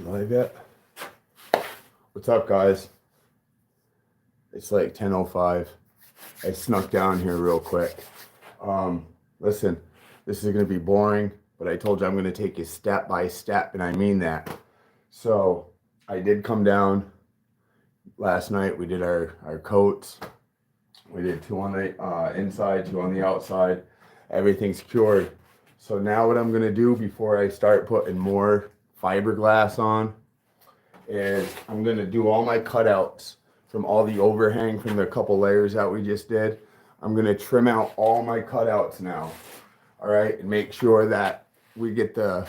Live yet? What's up, guys? It's like 10:05. I snuck down here real quick. Listen, this is gonna be boring, but I told you I'm gonna take you step by step, and I mean that. So I did come down last night. We did our coats. We did 2 on the inside, 2 on the outside. Everything's cured. So now what I'm gonna do before I start putting more fiberglass on is I'm gonna do all my cutouts from all the overhang from the couple layers that we just did. I'm gonna trim out all my cutouts now, all right, and make sure that we get the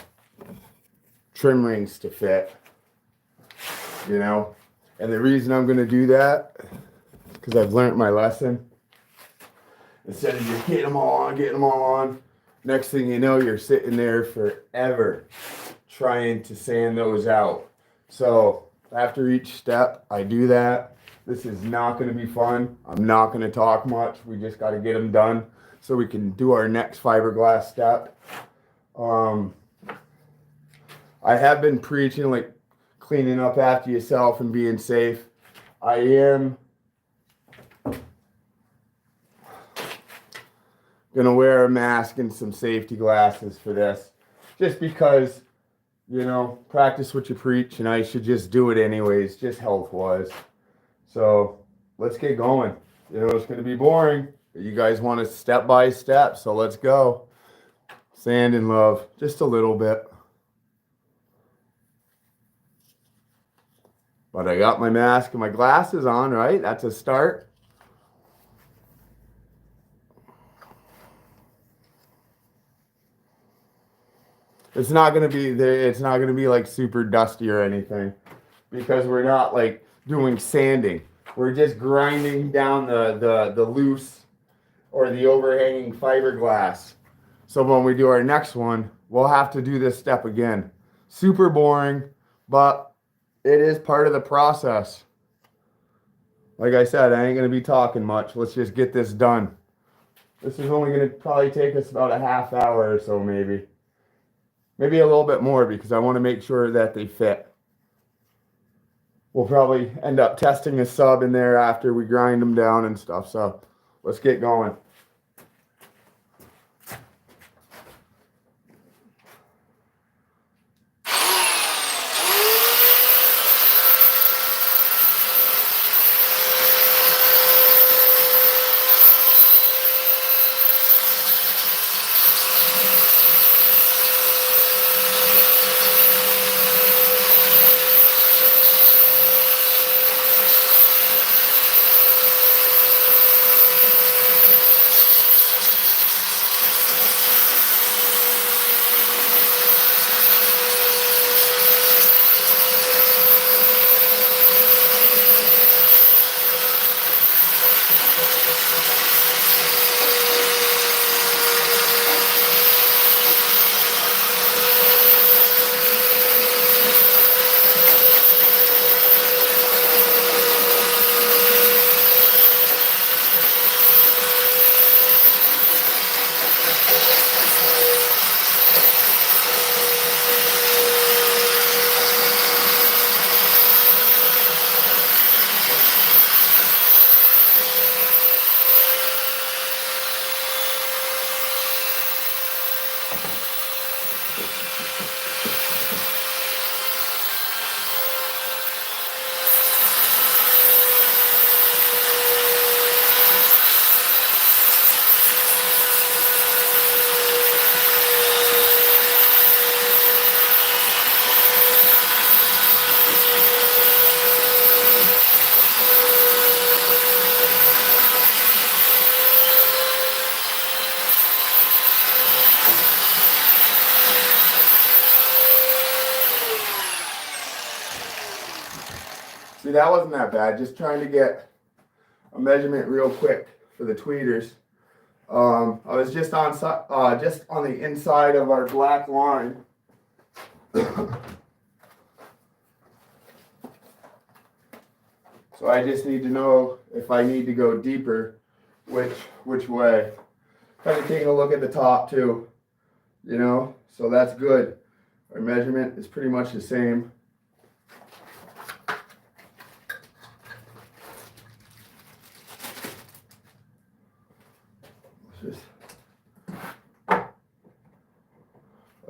trim rings to fit, you know. And the reason I'm gonna do that is because I've learned my lesson. Instead of just getting them all on, next thing you know, you're sitting there forever trying to sand those out. So after each step, I do that. This is not going to be fun. I'm not going to talk much. We just got to get them done so we can do our next fiberglass step. I have been preaching like cleaning up after yourself and being safe. I am gonna wear a mask and some safety glasses for this, just because, you know, practice what you preach, and I should just do it anyways, just health-wise. So let's get going. You know, it's gonna be boring, but you guys want it step by step, so let's go. Sand and love, just a little bit. But I got my mask and my glasses on, right? That's a start. It's not gonna be like super dusty or anything, because we're not like doing sanding. We're just grinding down the loose or the overhanging fiberglass. So when we do our next one, we'll have to do this step again. Super boring, but it is part of the process. Like I said, I ain't gonna be talking much. Let's just get this done. This is only gonna probably take us about a half hour or so, maybe. Maybe a little bit more, because I want to make sure that they fit. We'll probably end up testing a sub in there after we grind them down and stuff. So let's get going. See, that wasn't that bad. Just trying to get a measurement real quick for the tweeters. I was just on the inside of our black line. So I just need to know if I need to go deeper, which way. Kind of taking a look at the top too, you know. So that's good. Our measurement is pretty much the same.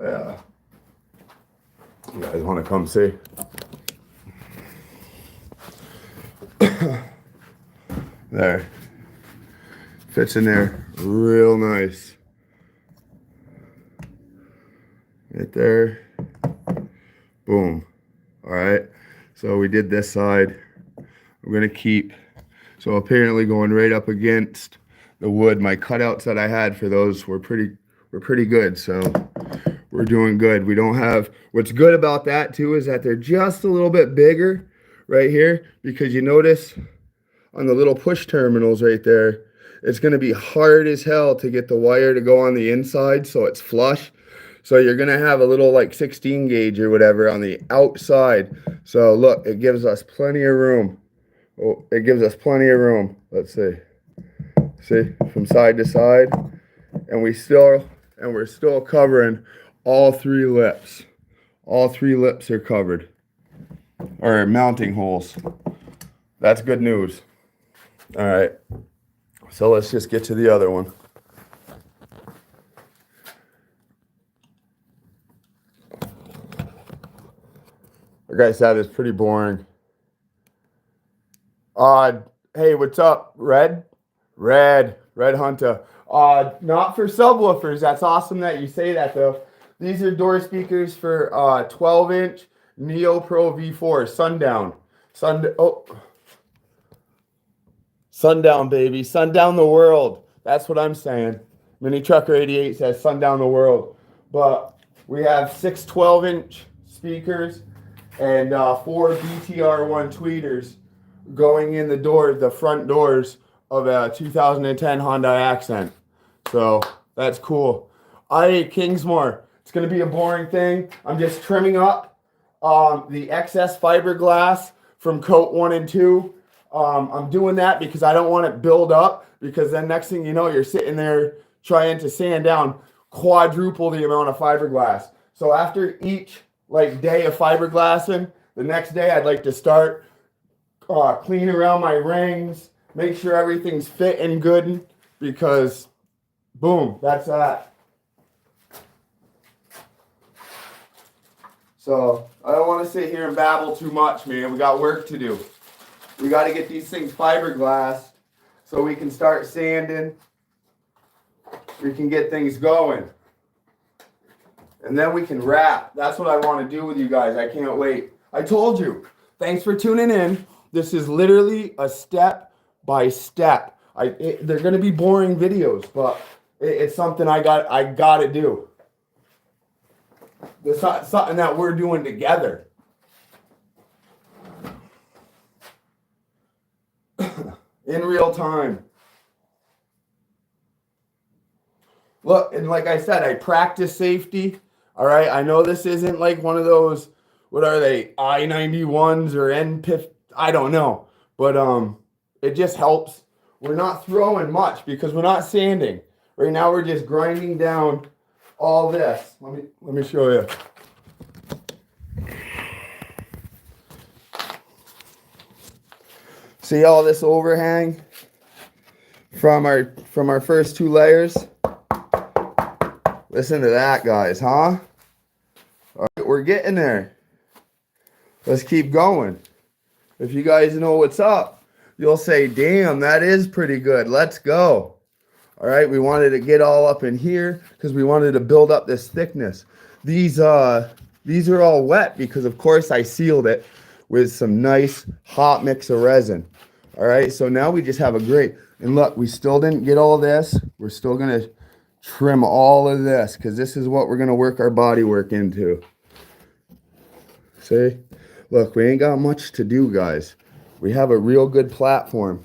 Yeah. You guys want to come see? There. Fits in there real nice. Right there. Boom. All right. So we did this side. We're going to keep. So apparently going right up against the wood. My cutouts that I had for those were pretty good. So we're doing good. We don't have, what's good about that too is that they're just a little bit bigger right here, because you notice on the little push terminals right there, it's going to be hard as hell to get the wire to go on the inside so it's flush. So you're going to have a little like 16 gauge or whatever on the outside. So look, it gives us plenty of room. Oh, it gives us plenty of room. Let's see. See, from side to side. And we're still covering all 3 lips. All 3 lips are covered. Or mounting holes. That's good news. All right. So let's just get to the other one. Like I said, it's pretty boring. Hey, what's up, Red Hunter? Not for subwoofers. That's awesome that you say that, though. These are door speakers for 12-inch Neo Pro V4 Sundown. Sundown, baby. Sundown the world. That's what I'm saying. Mini Trucker 88 says sundown the world. But we have 6 12-inch speakers and 4 BTR1 tweeters going in the front doors of a 2010 Honda Accent. So that's cool. Kingsmore. It's going to be a boring thing. I'm just trimming up the excess fiberglass from coat 1 and 2. I'm doing that because I don't want it build up, because then next thing you know, you're sitting there trying to sand down quadruple the amount of fiberglass. So after each day of fiberglassing, the next day I'd like to start clean around my rings, make sure everything's fitting good, because boom, that's that. So I don't want to sit here and babble too much, man. We got work to do. We got to get these things fiberglassed so we can start sanding. We can get things going. And then we can wrap. That's what I want to do with you guys. I can't wait. I told you. Thanks for tuning in. This is literally a step by step. They're going to be boring videos, but it's something I got to do. It's something that we're doing together. In real time. Look, and like I said, I practice safety. All right, I know this isn't like one of those, what are they, I-91s or NPIF, I don't know. But it just helps. We're not throwing much because we're not sanding. Right now we're just grinding down all this. Let me show you. See all this overhang from our first 2 layers? Listen to that, guys, huh? All right, we're getting there. Let's keep going. If you guys know what's up, you'll say, damn, that is pretty good. Let's go. All right, we wanted to get all up in here because we wanted to build up this thickness. These are all wet because, of course, I sealed it with some nice hot mix of resin. All right, so now we just have a great, and look, we still didn't get all this. We're still going to trim all of this because this is what we're going to work our body work into. See? Look, we ain't got much to do, guys. We have a real good platform.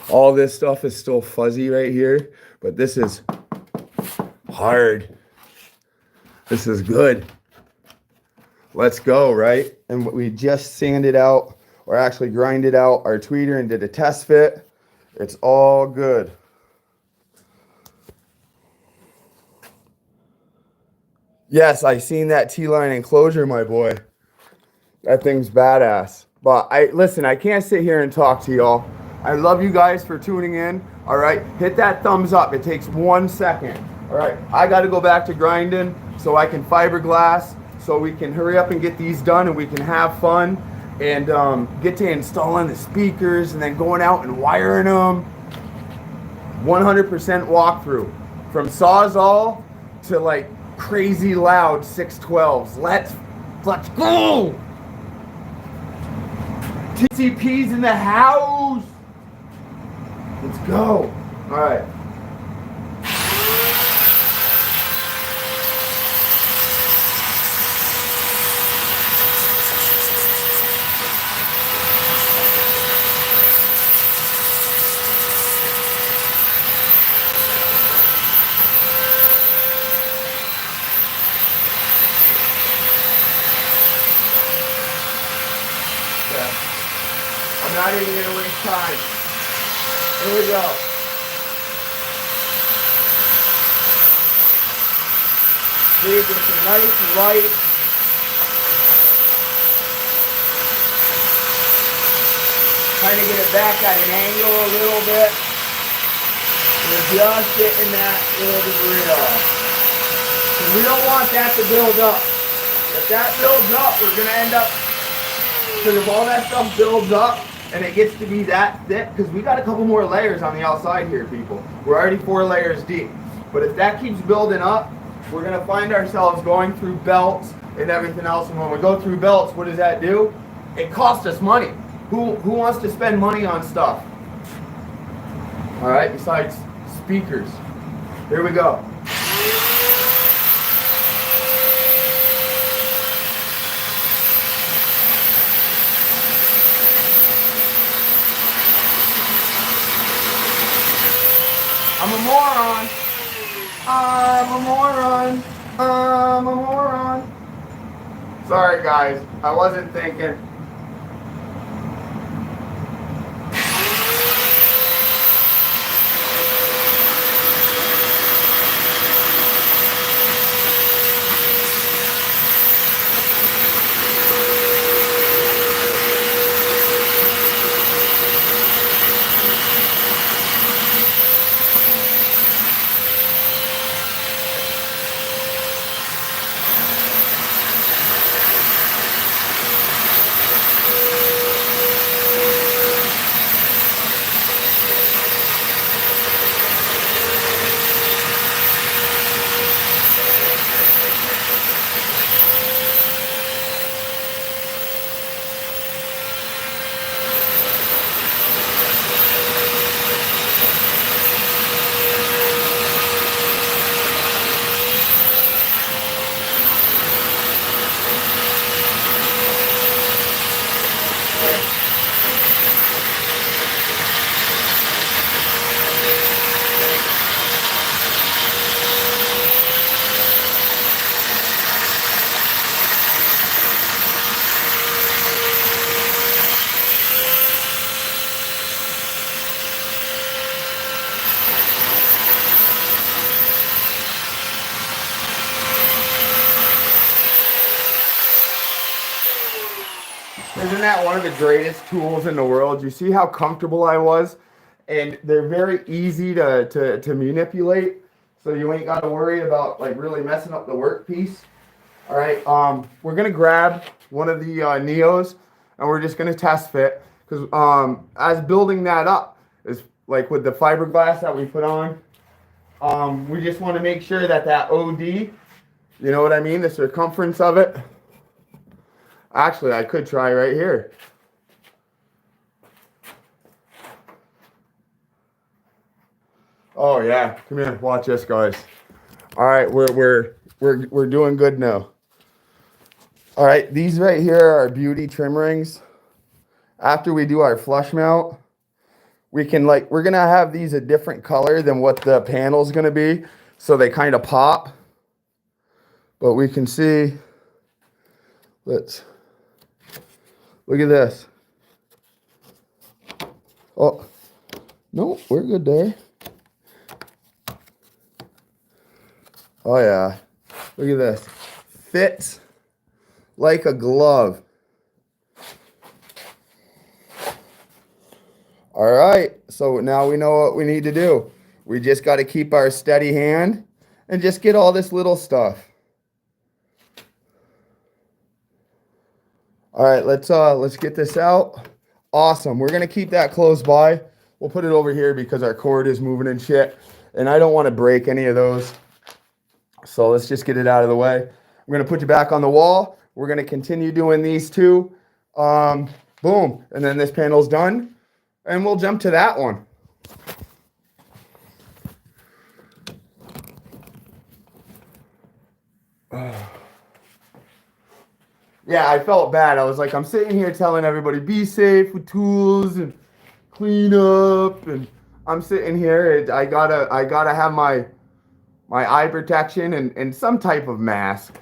All this stuff is still fuzzy right here, but this is hard. This is good. Let's go, right? And we just sanded out, or actually grinded out our tweeter and did a test fit. It's all good. Yes, I seen that T-line enclosure, my boy. That thing's badass. But listen, I can't sit here and talk to y'all. I love you guys for tuning in. All right, hit that thumbs up. It takes 1 second. All right, I got to go back to grinding so I can fiberglass, so we can hurry up and get these done and we can have fun and get to installing the speakers and then going out and wiring them. 100% walkthrough from Sawzall to like crazy loud 612s. Let's go. TCP's in the house. Let's go. All right. I'm not even going to waste time. Here we go. See, it's a nice light. Trying to get it back at an angle a little bit. We're just getting that little debris off. And we don't want that to build up. If that builds up, we're going to end up, because if all that stuff builds up, and it gets to be that thick, because we got a couple more layers on the outside here, people. We're already 4 layers deep. But if that keeps building up, we're going to find ourselves going through belts and everything else. And when we go through belts, what does that do? It costs us money. Who wants to spend money on stuff? All right, besides speakers. Here we go. I'm a moron. I'm a moron. I'm a moron. Sorry, guys. I wasn't thinking. Isn't that one of the greatest tools in the world? You see how comfortable I was? And they're very easy to manipulate. So you ain't got to worry about like really messing up the workpiece. All right, we're going to grab one of the Neos and we're just going to test fit. Because as building that up, is like with the fiberglass that we put on, we just want to make sure that OD, you know what I mean? The circumference of it. Actually, I could try right here. Oh yeah, come here, watch this, guys. All right, we're doing good now. All right, these right here are beauty trim rings. After we do our flush mount, we're gonna have these a different color than what the panel's gonna be, so they kind of pop. But we can see. Look at this. Oh, no, we're good there. Oh yeah, look at this. Fits like a glove. All right, so now we know what we need to do. We just got to keep our steady hand and just get all this little stuff. All right, let's get this out. Awesome. We're gonna keep that close by. We'll put it over here because our cord is moving and shit, and I don't want to break any of those. So let's just get it out of the way. I'm gonna put you back on the wall. We're gonna continue doing these two. Boom, and then this panel's done, and we'll jump to that one. Yeah, I felt bad. I was like, I'm sitting here telling everybody, be safe with tools and clean up, and I'm sitting here. I gotta have my eye protection and some type of mask.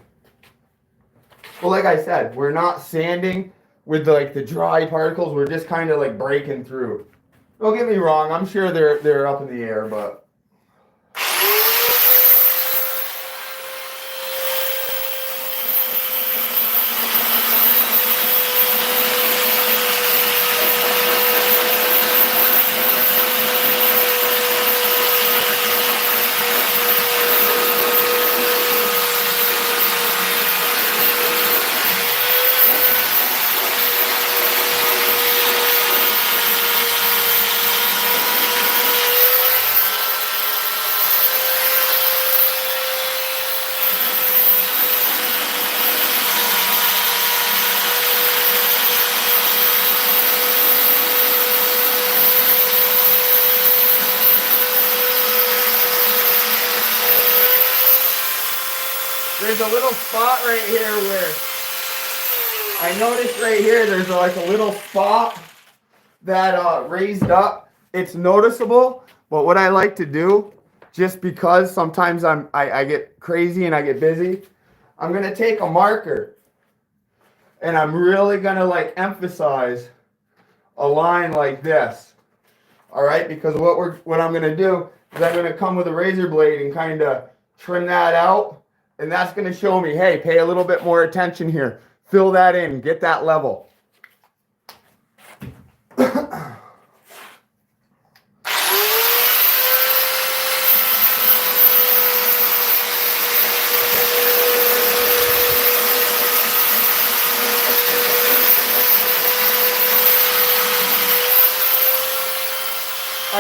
Well, like I said, we're not sanding with the dry particles. We're just kind of like breaking through. Don't get me wrong. I'm sure they're up in the air, but. There's a little spot right here where I noticed right here there's like a little spot that raised up. It's noticeable, but what I like to do, just because sometimes I get crazy and I get busy, I'm gonna take a marker and I'm really gonna like emphasize a line like this. All right, because what I'm gonna do is I'm gonna come with a razor blade and kind of trim that out. And that's going to show me, hey, pay a little bit more attention here. Fill that in. Get that level. I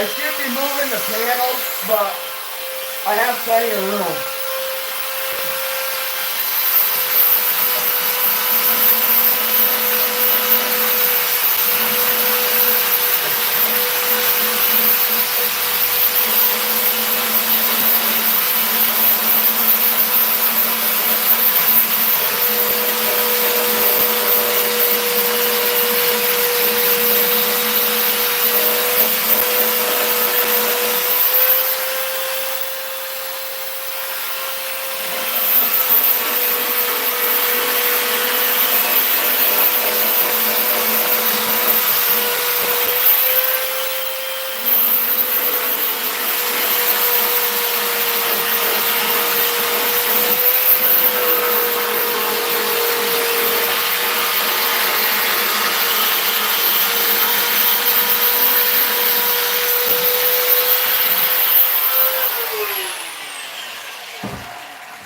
should be moving the panels, but I have plenty of room.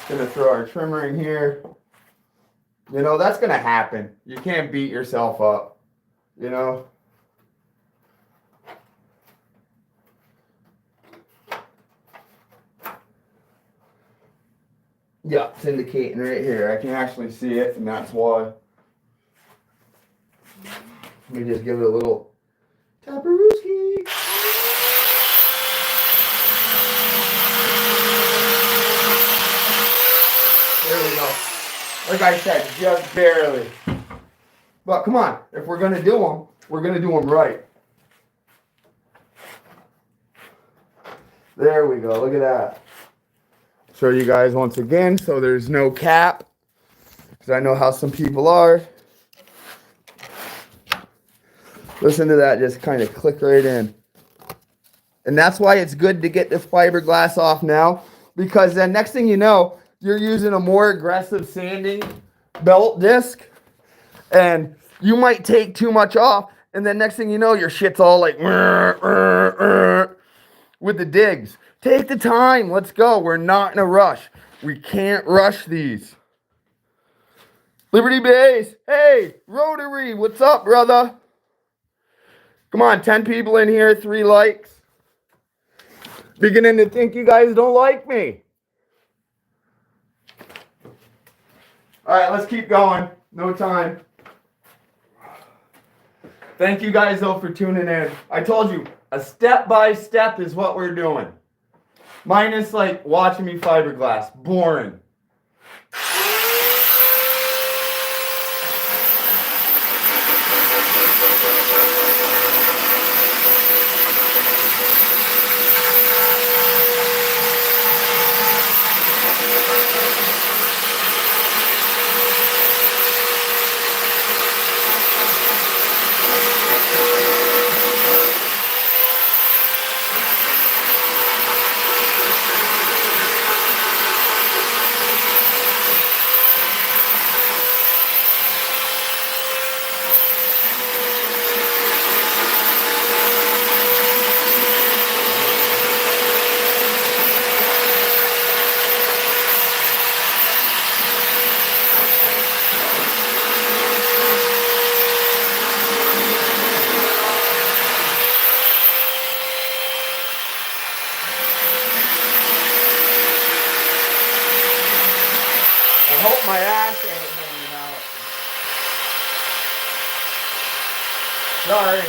Gonna throw our trimmer in here. You know, that's gonna happen. You can't beat yourself up, you know. Yeah, it's indicating right here. I can actually see it, and that's why. Let me just give it a little taparooski. There we go. Like I said, just barely. But come on, if we're going to do them, we're going to do them right. There we go. Look at that. Show you guys once again so there's no cap. Because I know how some people are. Listen to that just kind of click right in. And that's why it's good to get this fiberglass off now. Because then next thing you know, you're using a more aggressive sanding belt disc. And you might take too much off. And then next thing you know, your shit's all like... with the digs. Take the time. Let's go. We're not in a rush. We can't rush these. Liberty Base. Hey, Rotary. What's up, brother? Come on, 10 people in here, 3 likes. Beginning to think you guys don't like me. All right, let's keep going. No time. Thank you guys, though, for tuning in. I told you, a step-by-step is what we're doing. Minus, like, watching me fiberglass. Boring. I hope my ass ain't hanging out. Sorry.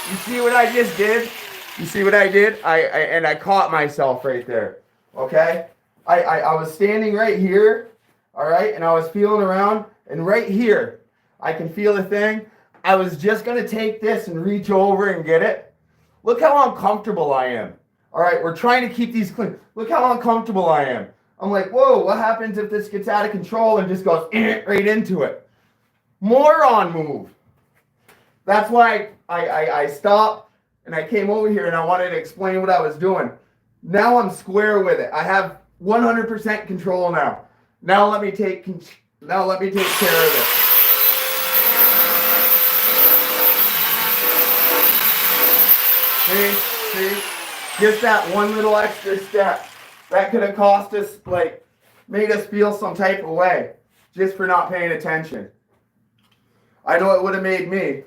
You see what I just did? You see what I did? I caught myself right there. Okay? I was standing right here, all right, and I was feeling around, and right here, I can feel a thing. I was just gonna take this and reach over and get it. Look how uncomfortable I am. All right, we're trying to keep these clean. Look how uncomfortable I am. I'm like, whoa, what happens if this gets out of control and just goes right into it? Moron move. That's why I stopped and I came over here and I wanted to explain what I was doing. Now I'm square with it. I have 100% control now. Now let me take care of it. See? Just that one little extra step. That could have cost us, like, made us feel some type of way just for not paying attention. I know it would have made me.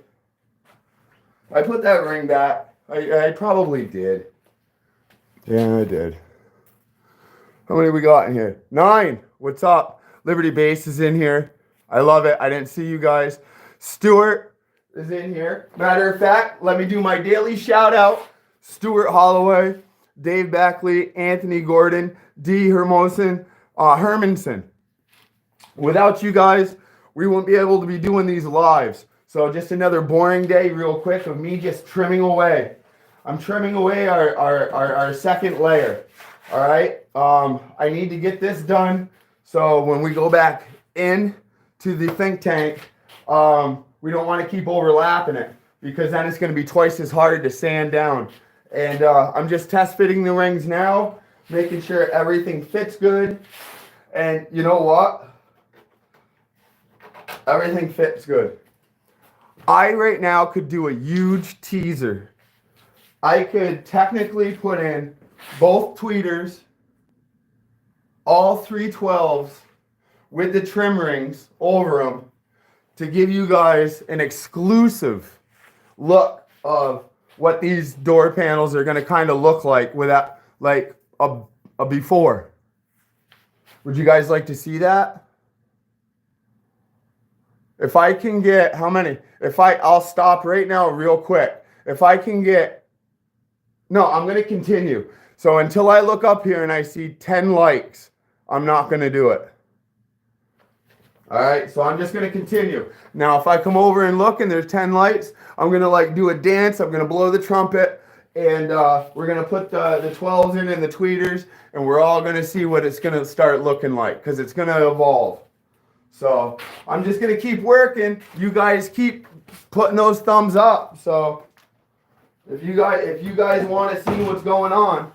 I put that ring back. I probably did. Yeah, I did. How many we got in here? 9. What's up? Liberty Base is in here. I love it. I didn't see you guys. Stuart is in here. Matter of fact, let me do my daily shout out. Stuart Holloway, Dave Beckley, Anthony Gordon, D. Hermanson. Without you guys, we won't be able to be doing these lives. So just another boring day real quick of me just trimming away. I'm trimming away our second layer. All right. I need to get this done. So when we go back in to the think tank, we don't want to keep overlapping it because then it's going to be twice as hard to sand down. And I'm just test fitting the rings now, making sure everything fits good. And you know what? Everything fits good. I right now could do a huge teaser. I could technically put in both tweeters, all 312s with the trim rings over them to give you guys an exclusive look of what these door panels are going to kind of look like without like a before. Would you guys like to see that? If I can get, how many? I'll stop right now real quick. If I can get, no, I'm going to continue. So until I look up here and I see 10 likes, I'm not going to do it. All right, so I'm just going to continue. Now, if I come over and look and there's 10 lights, I'm going to like do a dance. I'm going to blow the trumpet, and we're going to put the 12s in and the tweeters, and we're all going to see what it's going to start looking like, because it's going to evolve. So I'm just going to keep working. You guys keep putting those thumbs up. So if you guys want to see what's going on,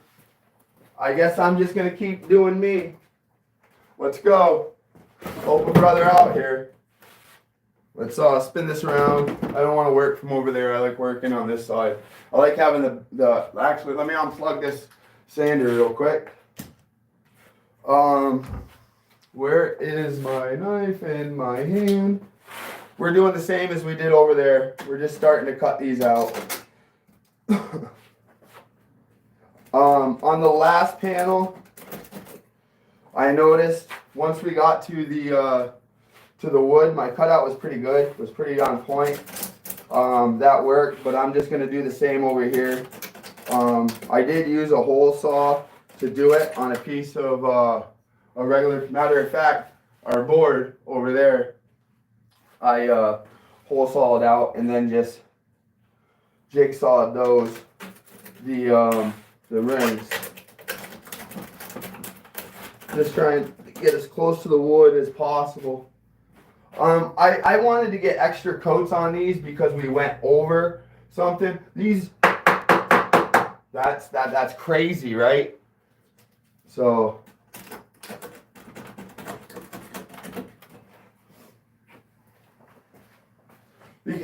I guess I'm just going to keep doing me. Let's go. Help a brother out here. Let's spin this around. I don't want to work from over there. I like working on this side. I like having the actually, let me unplug this sander real quick. Where is my knife in my hand? We're doing the same as we did over there. We're just starting to cut these out. On the last panel, I noticed once we got to the wood, my cutout was pretty good. It was pretty on point. That worked, but I'm just going to do the same over here. I did use a hole saw to do it on a piece of a regular, matter of fact, our board over there, I hole sawed out and then just jigsawed those, the rings. Just trying to get as close to the wood as possible. I wanted to get extra coats on these because we went over something. These, that's crazy, right? So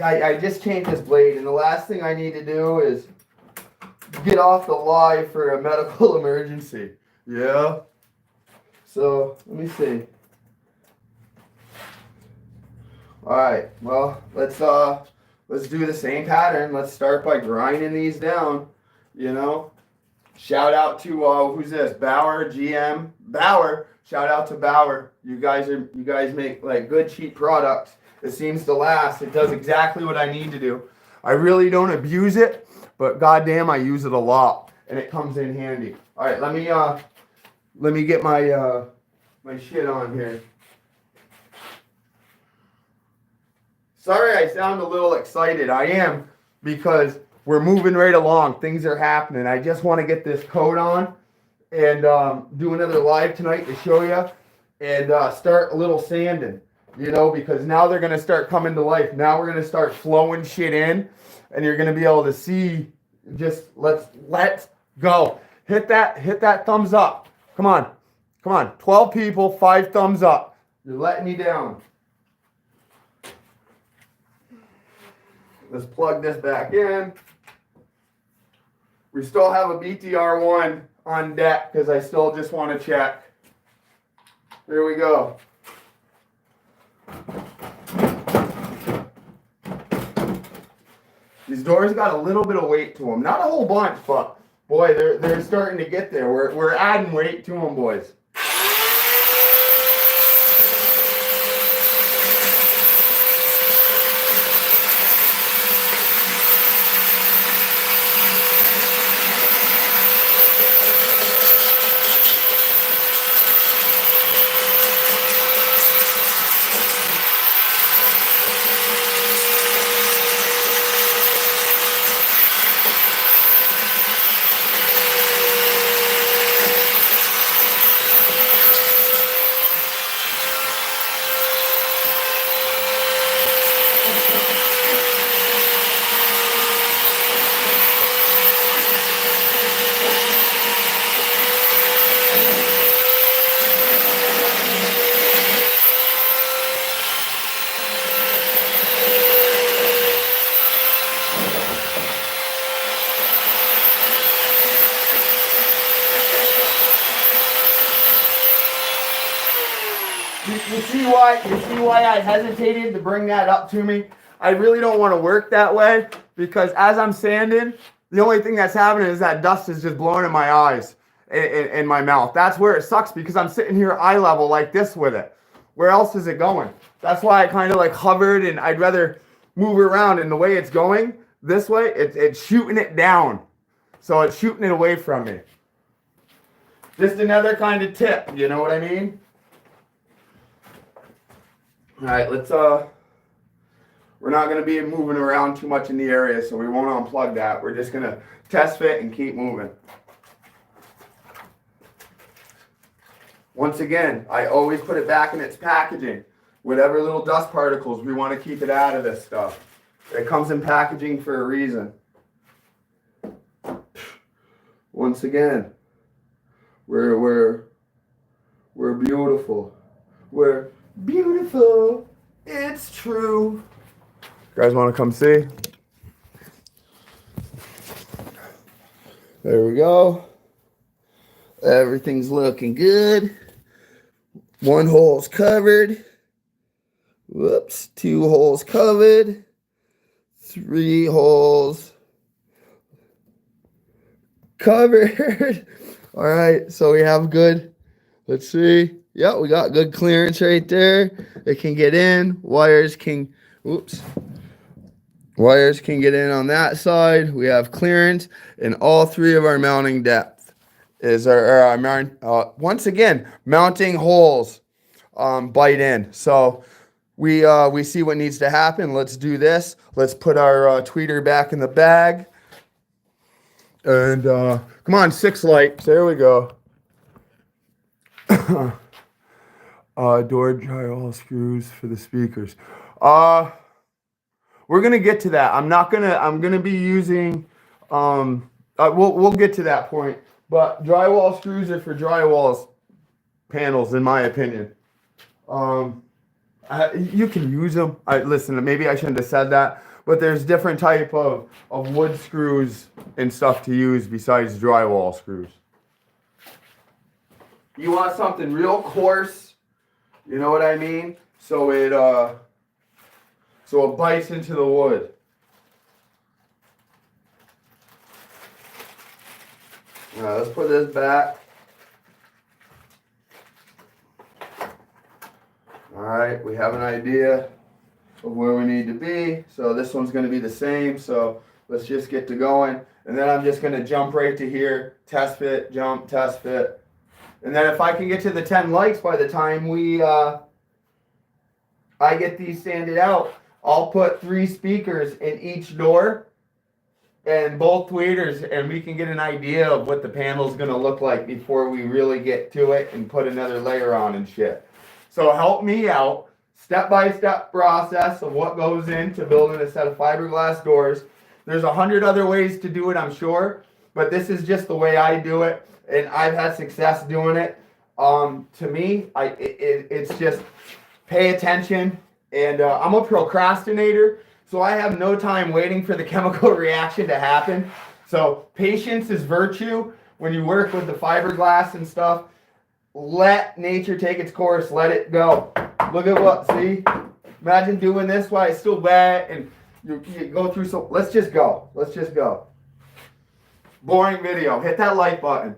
I just changed this blade, and the last thing I need to do is get off the live for a medical emergency. Yeah. So let me see. All right. Well, let's do the same pattern. Let's start by grinding these down. You know. Shout out to who's this? Bauer GM. Bauer. Shout out to Bauer. You guys make like good cheap products. It seems to last. It does exactly what I need to do. I really don't abuse it, but goddamn, I use it a lot, and it comes in handy. All right, let me get my my shit on here. Sorry, I sound a little excited. I am, because we're moving right along. Things are happening. I just want to get this coat on and do another live tonight to show you, and start a little sanding. You know, because now they're going to start coming to life. Now we're going to start flowing shit in, and you're going to be able to see. Just let's go. Hit that thumbs up. Come on. 12 people, 5 thumbs up. You're letting me down. Let's plug this back in. We still have a BTR1 on deck because I still just want to check. Here we go. These doors got a little bit of weight to them. Not a whole bunch, but boy, they're starting to get there. We're adding weight to them, boys. You see why I hesitated to bring that up to me? I really don't want to work that way, because as I'm sanding, the only thing that's happening is that dust is just blowing in my eyes and my mouth. That's where it sucks, because I'm sitting here eye level like this with it. Where else is it going? That's why I kind of like hovered, and I'd rather move around, and the way it's going this way, it's shooting it down. So it's shooting it away from me. Just another kind of tip, you know what I mean? All right, let's, we're not going to be moving around too much in the area, so we won't unplug that. We're just going to test fit and keep moving. Once again, I always put it back in its packaging. Whatever little dust particles, we want to keep it out of this stuff. It comes in packaging for a reason. Once again, we're beautiful. We're beautiful. It's true. You guys want to come see? There we go. Everything's looking good. One hole's covered. Whoops. 2 holes covered. 3 holes covered. All right, so we have good. Let's see. Yeah, we got good clearance right there. It can get in. Wires can, whoops. Wires can get in on that side. We have clearance, and all 3 of our mounting depth is our once again, mounting holes bite in. So we see what needs to happen. Let's do this. Let's put our tweeter back in the bag. And come on, 6 lights. There we go. Door drywall screws for the speakers. We're gonna get to that. I'm gonna be using we'll get to that point. But drywall screws are for drywall panels, in my opinion. You can use them. Listen, maybe I shouldn't have said that, but there's different type of wood screws and stuff to use besides drywall screws. You want something real coarse, you know what I mean? So it bites into the wood. Now let's put this back. All right, we have an idea of where we need to be. So this one's going to be the same. So let's just get to going. And then I'm just going to jump right to here, test fit, jump, test fit. And then if I can get to the 10 likes by the time I get these sanded out, I'll put 3 speakers in each door and both tweeters, and we can get an idea of what the panel's going to look like before we really get to it and put another layer on and shit. So help me out, step-by-step process of what goes into building a set of fiberglass doors. There's 100 other ways to do it, I'm sure, but this is just the way I do it, and I've had success doing it. To me, it's just pay attention, and I'm a procrastinator, so I have no time waiting for the chemical reaction to happen. So patience is virtue when you work with the fiberglass and stuff. Let nature take its course. Let it go. Look at what, see? Imagine doing this while it's still wet and you go through so. Let's just go. Let's just go. Boring video. Hit that like button.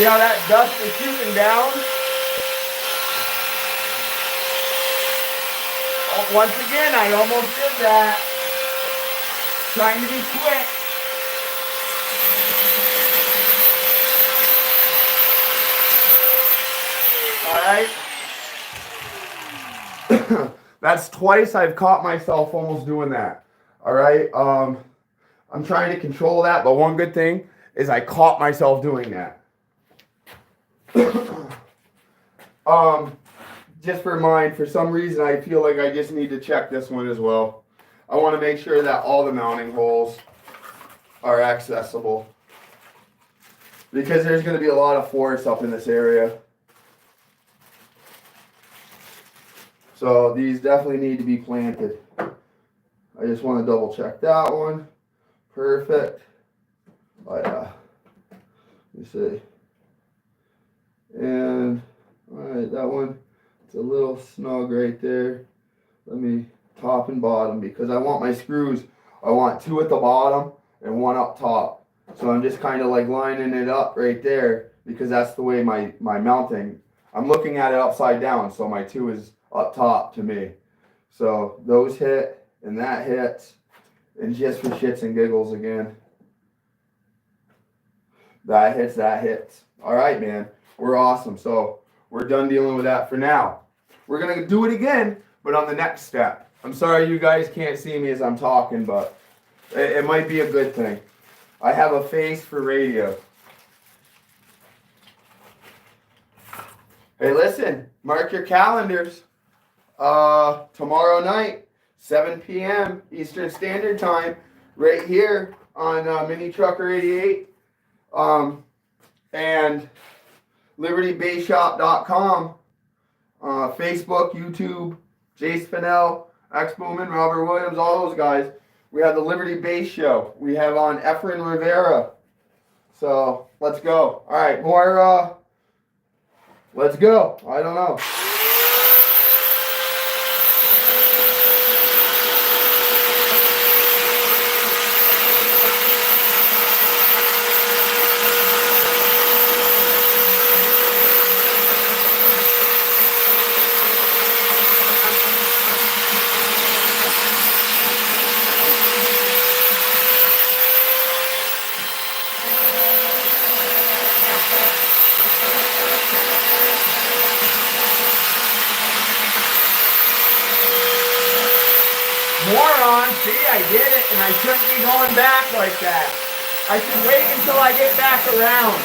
See how that dust is shooting down? Oh, once again, I almost did that. Trying to be quick. All right. That's twice I've caught myself almost doing that. All right. I'm trying to control that, but one good thing is I caught myself doing that. Just for mine, for some reason I feel like I just need to check this one as well. I want to make sure that all the mounting holes are accessible. because there's going to be a lot of forest up in this area. So these definitely need to be planted. I just want to double check that one. Perfect. Oh yeah. Let me see. And all right, that one, it's a little snug right there. Let me top and bottom, because I want my screws, I want 2 at the bottom and 1 up top. So I'm just kind of like lining it up right there, because that's the way my mounting, I'm looking at it upside down, so my 2 is up top to me. So those hit and that hits, and just for shits and giggles again, that hits, that hits. All right, man, we're awesome. So we're done dealing with that for now. We're gonna do it again, but on the next step. I'm sorry you guys can't see me as I'm talking, but it might be a good thing. I have a face for radio. Hey, listen, mark your calendars. Tomorrow night, 7 p.m. Eastern Standard Time, right here on Mini Trucker 88, and LibertyBaseShop.com, Facebook, YouTube, Jace Fennell, X Bowman, Robert Williams, all those guys. We have the Liberty Base Show. We have on Efren Rivera. So let's go. All right, more. Let's go. I don't know. Moron, see, I did it, and I shouldn't be going back like that. I should wait until I get back around.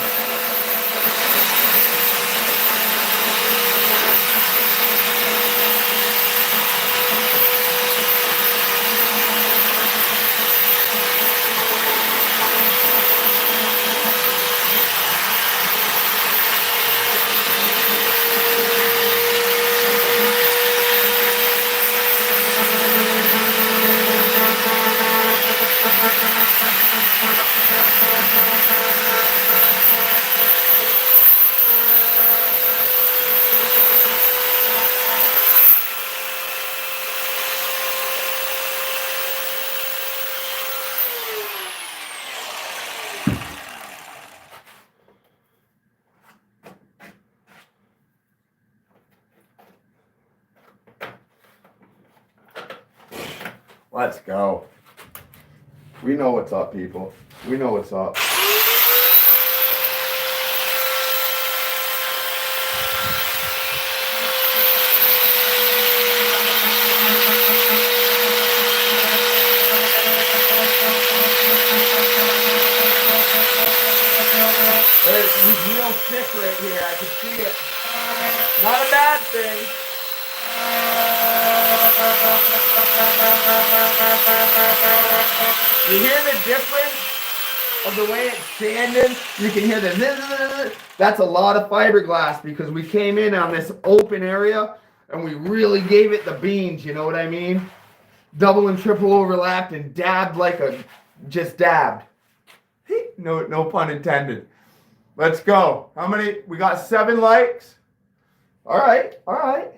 Let's go. We know what's up, people. We know what's up. He's real sick right here. I can see it. Not a bad thing. You hear the difference of the way it's sanded? You can hear the... That's a lot of fiberglass, because we came in on this open area and we really gave it the beans, you know what I mean? Double and triple overlapped and dabbed like a... Just dabbed. No pun intended. Let's go. How many? We got 7 likes. All right. All right.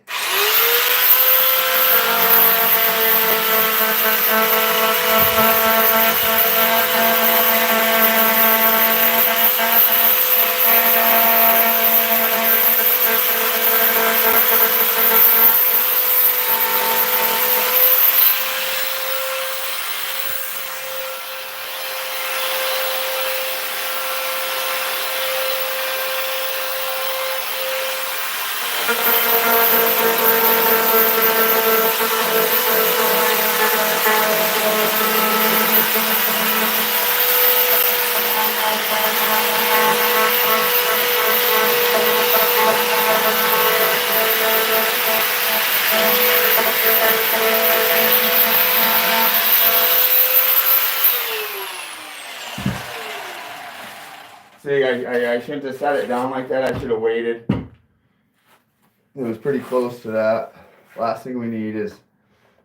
See, I shouldn't have set it down like that. I should have waited. It was pretty close to that. Last thing we need is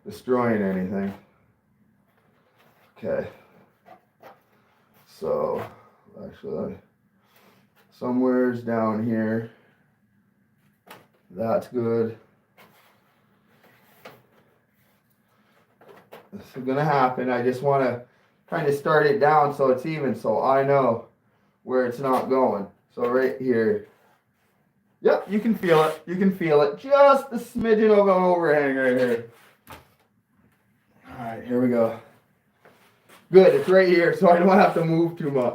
destroying anything. Okay. So, actually, somewhere's down here. That's good. This is gonna happen. I just want to kind of start it down so it's even, so I know where it's not going. So right here. Yep, you can feel it. You can feel it. Just a smidgen of an overhang right here. All right, here we go. Good, it's right here, so I don't have to move too much.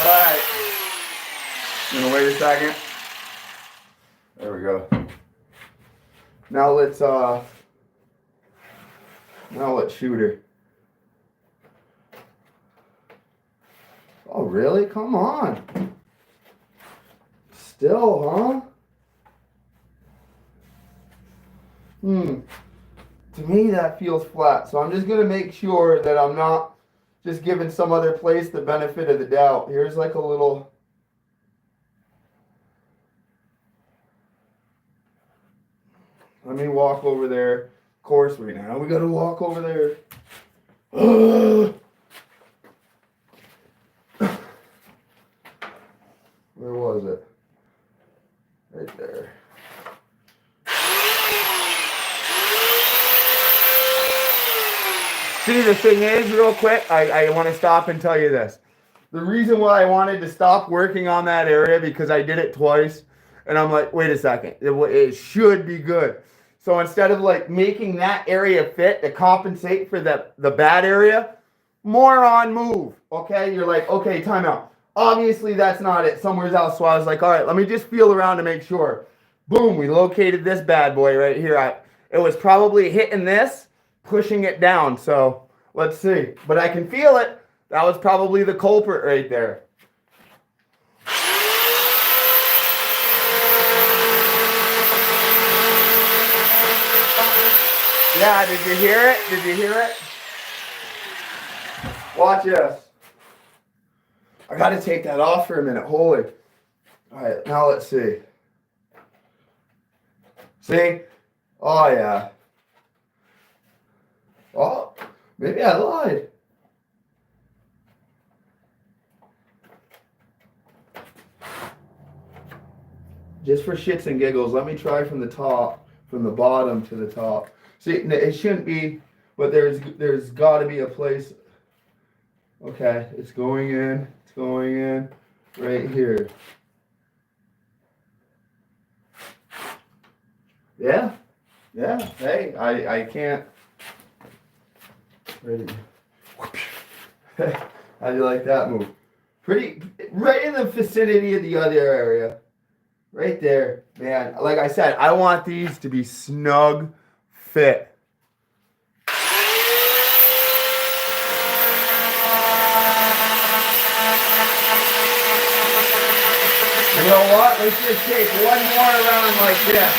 All right. I'm gonna wait a second. There we go. Now let's shoot her. Oh really? Come on. Still, huh? To me that feels flat. So I'm just gonna make sure that I'm not just giving some other place the benefit of the doubt. Here's like a little. Let me walk over there. Of course we gotta walk over there. Where was it? Right there. See, the thing is, real quick, I want to stop and tell you this. The reason why I wanted to stop working on that area, because I did it twice, and I'm like, wait a second, it should be good. So instead of like making that area fit to compensate for the bad area, more on move, okay? You're like, okay, time out. Obviously that's not it, somewhere else. So I was like, all right, let me just feel around to make sure. Boom, we located this bad boy right here. It was probably hitting this, pushing it down. So let's see, but I can feel it. That was probably the culprit right there. Yeah, did you hear it? Did you hear it? Watch this. I gotta take that off for a minute. Holy. All right, now let's see. See? Oh yeah. Oh, maybe I lied. Just for shits and giggles, let me try from the top, from the bottom to the top. See, it shouldn't be, but there's got to be a place. Okay, it's going in right here. Yeah, hey, I can't. Ready. How do you like that move? Pretty, right in the vicinity of the other area. Right there, man. Like I said, I want these to be snug fit. You know what? Let's just take one more around like this.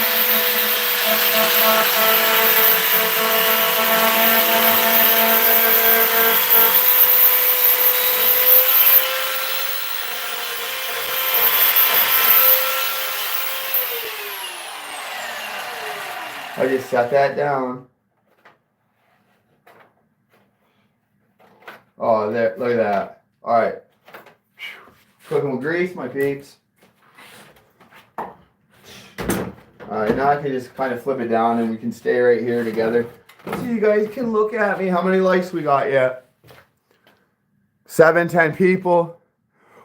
I just set that down. Oh, there, look at that. All right. Cooking with grease, my peeps. All right, now I can just kind of flip it down and we can stay right here together. So you guys can look at me. How many likes we got yet? 7, 10 people.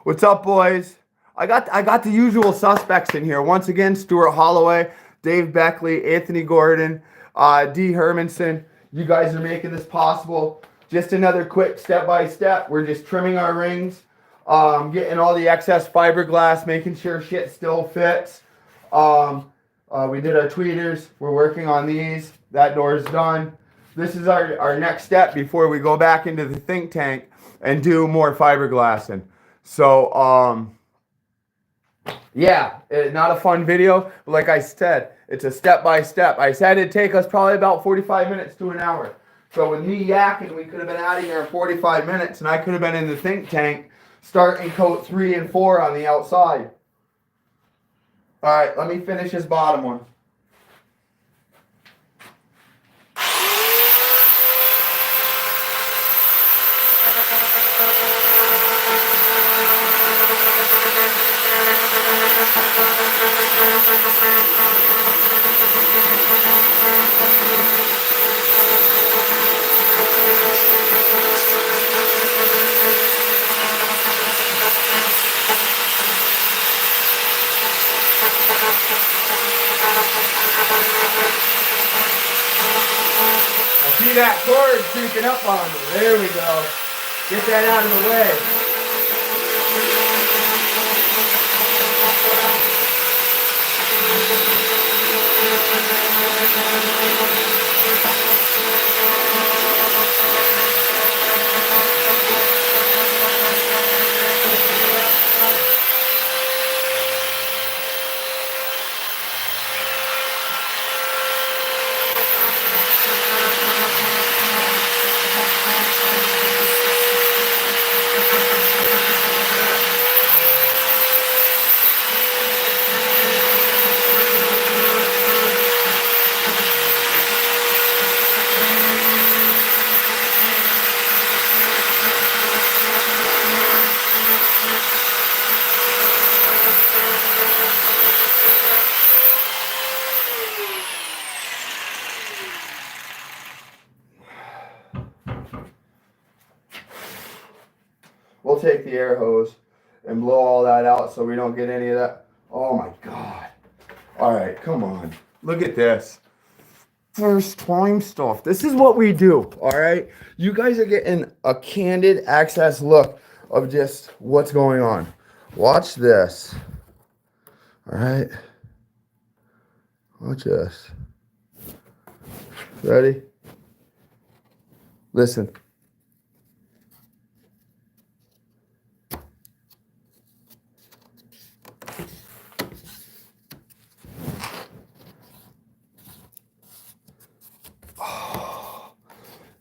What's up, boys? I got the usual suspects in here. Once again, Stuart Holloway, Dave Beckley, Anthony Gordon, D. Hermanson. You guys are making this possible. Just another quick step-by-step. We're just trimming our rings, getting all the excess fiberglass, making sure shit still fits. We did our tweeters. We're working on these. That door's done. This is our next step before we go back into the think tank and do more fiberglassing. So, Yeah, not a fun video, but like I said, it's a step by step. I said it'd take us probably about 45 minutes to an hour. So with me yakking, we could have been out of here in 45 minutes, and I could have been in the think tank starting coat 3 and 4 on the outside. All right, let me finish this bottom one. I see that cord creeping up on me. There we go. Get that out of the way. We'll take the air hose and blow all that out so we don't get any of that. Oh my God. All right, come on. Look at this. First time stuff. This is what we do, all right? You guys are getting a candid access look of just what's going on. Watch this. All right? Watch this. Ready? Listen.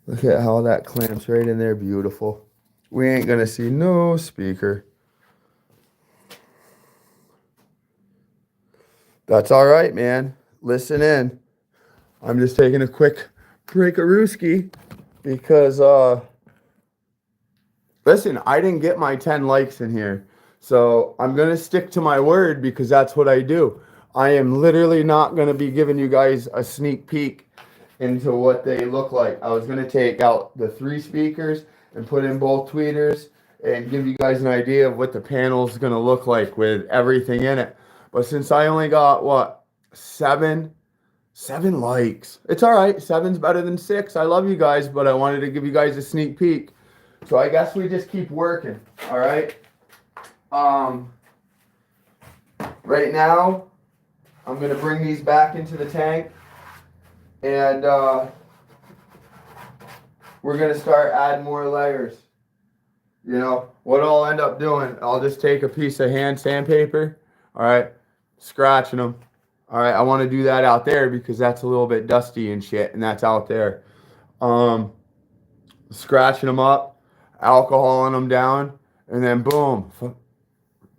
Look at how that clamps right in there. Beautiful. We ain't gonna see no speaker. That's all right, man. Listen in. I'm just taking a quick break-a-rooski because, listen, I didn't get my 10 likes in here. So I'm going to stick to my word because that's what I do. I am literally not going to be giving you guys a sneak peek into what they look like. I was going to take out the 3 speakers and put in both tweeters and give you guys an idea of what the panel is going to look like with everything in it. But since I only got, what, 7 likes. It's all right. 7's better than 6. I love you guys, but I wanted to give you guys a sneak peek. So I guess we just keep working, all right? Right now, I'm going to bring these back into the tank. And we're going to start adding more layers. You know, what I'll end up doing, I'll just take a piece of hand sandpaper, all right, scratching them. All right, I want to do that out there because that's a little bit dusty and shit, and that's out there. Scratching them up, alcoholing them down, and then boom, a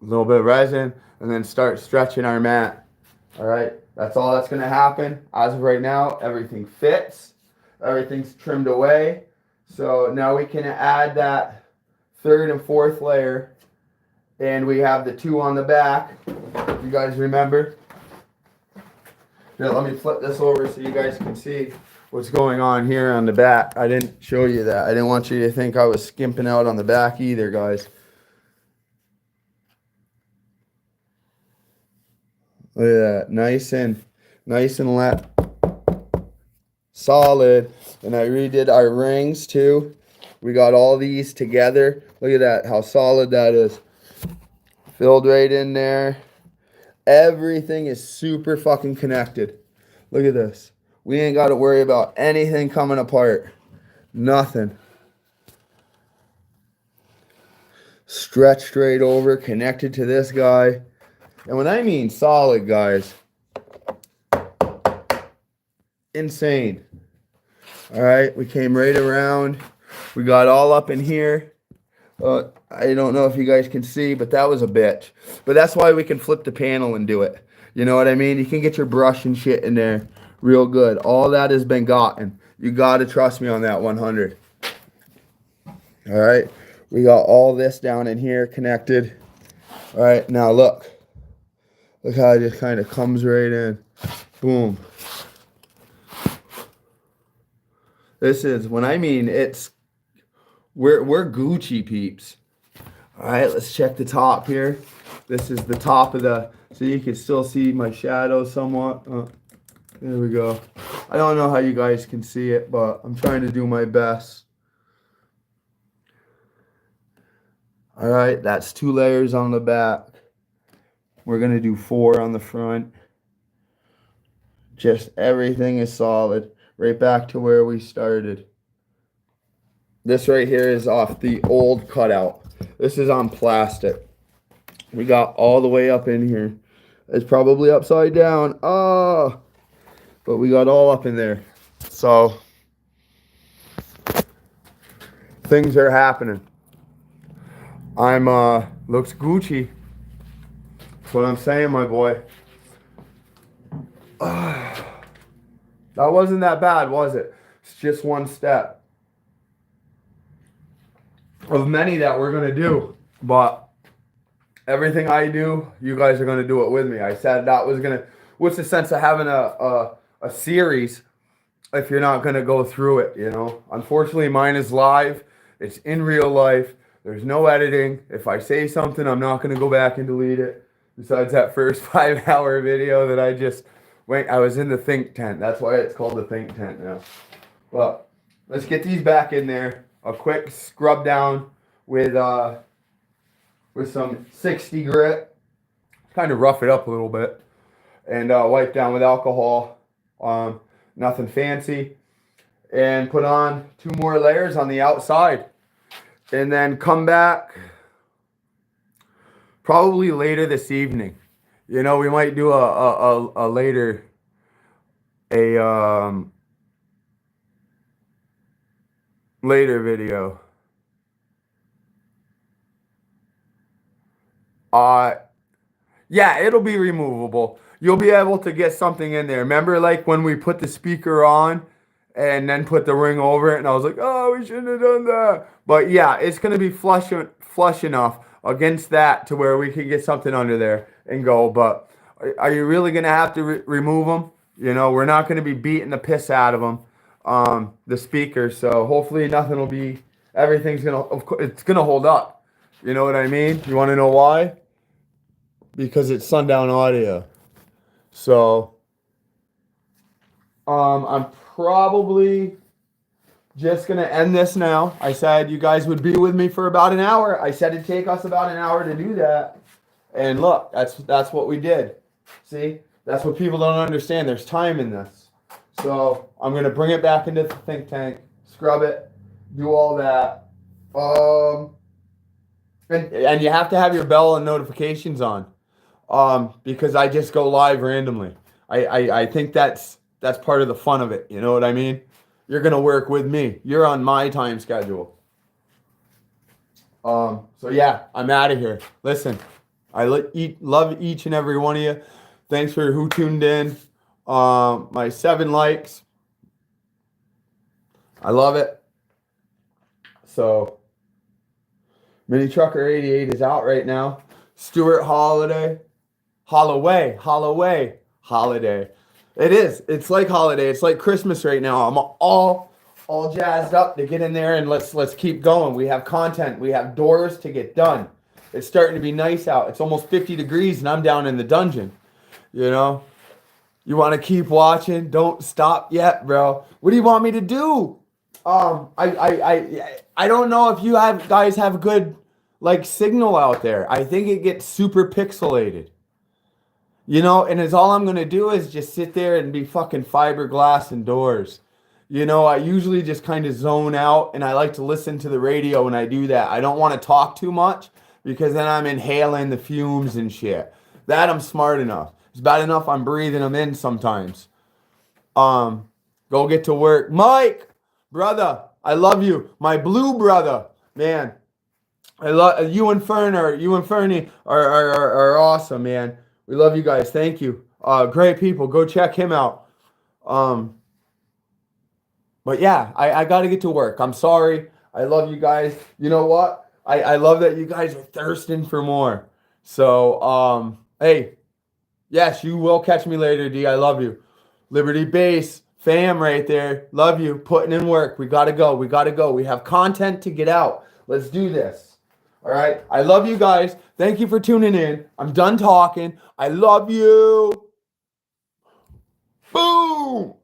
little bit of resin, and then start stretching our mat. All right, that's all that's going to happen. As of right now, everything fits. Everything's trimmed away. So now we can add that 3rd and 4th layer, and we have the 2 on the back. You guys remember? Now let me flip this over so you guys can see what's going on here on the back. I didn't show you that. I didn't want you to think I was skimping out on the back either, guys. Look at that. Nice and solid. And I redid our rings too. We got all these together. Look at that, how solid that is. Filled right in there. Everything is super fucking connected. Look at this. We ain't got to worry about anything coming apart. Nothing. Stretched straight over, connected to this guy. And when I mean solid, guys, insane. All right, we came right around. We got all up in here. I don't know if you guys can see, but that was a bitch. But that's why we can flip the panel and do it. You know what I mean? You can get your brush and shit in there real good. All that has been gotten. You got to trust me on that 100. All right, we got all this down in here connected. All right, now look. Look how it just kind of comes right in. Boom. This is, when I mean it's, we're Gucci peeps. All right, let's check the top here. This is the top of the, so you can still see my shadow somewhat. There we go. I don't know how you guys can see it, but I'm trying to do my best. All right, that's 2 layers on the back. We're gonna do 4 on the front. Just everything is solid. Right back to where we started. This right here is off the old cutout. This is on plastic. We got all the way up in here. It's probably upside down. Oh, but we got all up in there. So things are happening. I'm looks Gucci. That's what I'm saying, my boy. That wasn't that bad, was it? It's just one step of many that we're gonna do. But everything I do, you guys are gonna do it with me. I said that was gonna. What's the sense of having a series if you're not gonna go through it? You know. Unfortunately, mine is live. It's in real life. There's no editing. If I say something, I'm not gonna go back and delete it. Besides that first 5-hour video that I just went, I was in the think tent. That's why it's called the think tent now. Well, let's get these back in there. A quick scrub down with some 60 grit. Kind of rough it up a little bit. And wipe down with alcohol. Nothing fancy. And put on 2 more layers on the outside. And then come back probably later this evening. You know, we might do a later, later video. Yeah, it'll be removable. You'll be able to get something in there. Remember, like when we put the speaker on and then put the ring over it, and I was like, oh, we shouldn't have done that. But yeah, it's gonna be flush enough against that to where we can get something under there and go. But are you really gonna have to remove them? You know, we're not gonna be beating the piss out of them, the speakers. So hopefully nothing will be. Everything's gonna, of course, it's gonna hold up. You know what I mean? You want to know why? Because it's sundown audio. So I'm probably just gonna end this now. I said you guys would be with me for about an hour. I said it'd take us about an hour to do that. And look, that's what we did. See? That's what people don't understand. There's time in this. So I'm gonna bring it back into the think tank, scrub it, do all that. And you have to have your bell and notifications on. Because I just go live randomly. I think that's part of the fun of it. You know what I mean? You're gonna work with me. You're on my time schedule. So yeah, I'm out of here. Listen, I love each and every one of you. Thanks for who tuned in. My 7 likes. I love it. So, Mini Trucker 88 is out right now. Stuart Holiday. Holiday. It is. It's like holiday. It's like Christmas right now. I'm all jazzed up to get in there and let's keep going. We have content. We have doors to get done. It's starting to be nice out. It's almost 50 degrees and I'm down in the dungeon. You know? You want to keep watching? Don't stop yet, bro. What do you want me to do? I don't know if you guys have good like signal out there. I think it gets super pixelated. You know, and it's all I'm going to do is just sit there and be fucking fiberglass indoors. You know, I usually just kind of zone out and I like to listen to the radio when I do that. I don't want to talk too much because then I'm inhaling the fumes and shit. That I'm smart enough. It's bad enough I'm breathing them in sometimes. Go get to work. Mike, brother, I love you. My blue brother, man. I love you and Fern. You and Fernie are awesome, man. We love you guys. Thank you. Great people. Go check him out. But yeah, I got to get to work. I'm sorry. I love you guys. You know what? I love that you guys are thirsting for more. So, hey, yes, you will catch me later, D. I love you. Liberty Base, fam right there. Love you. Putting in work. We got to go. We got to go. We have content to get out. Let's do this. All right. I love you guys. Thank you for tuning in. I'm done talking. I love you. Boom.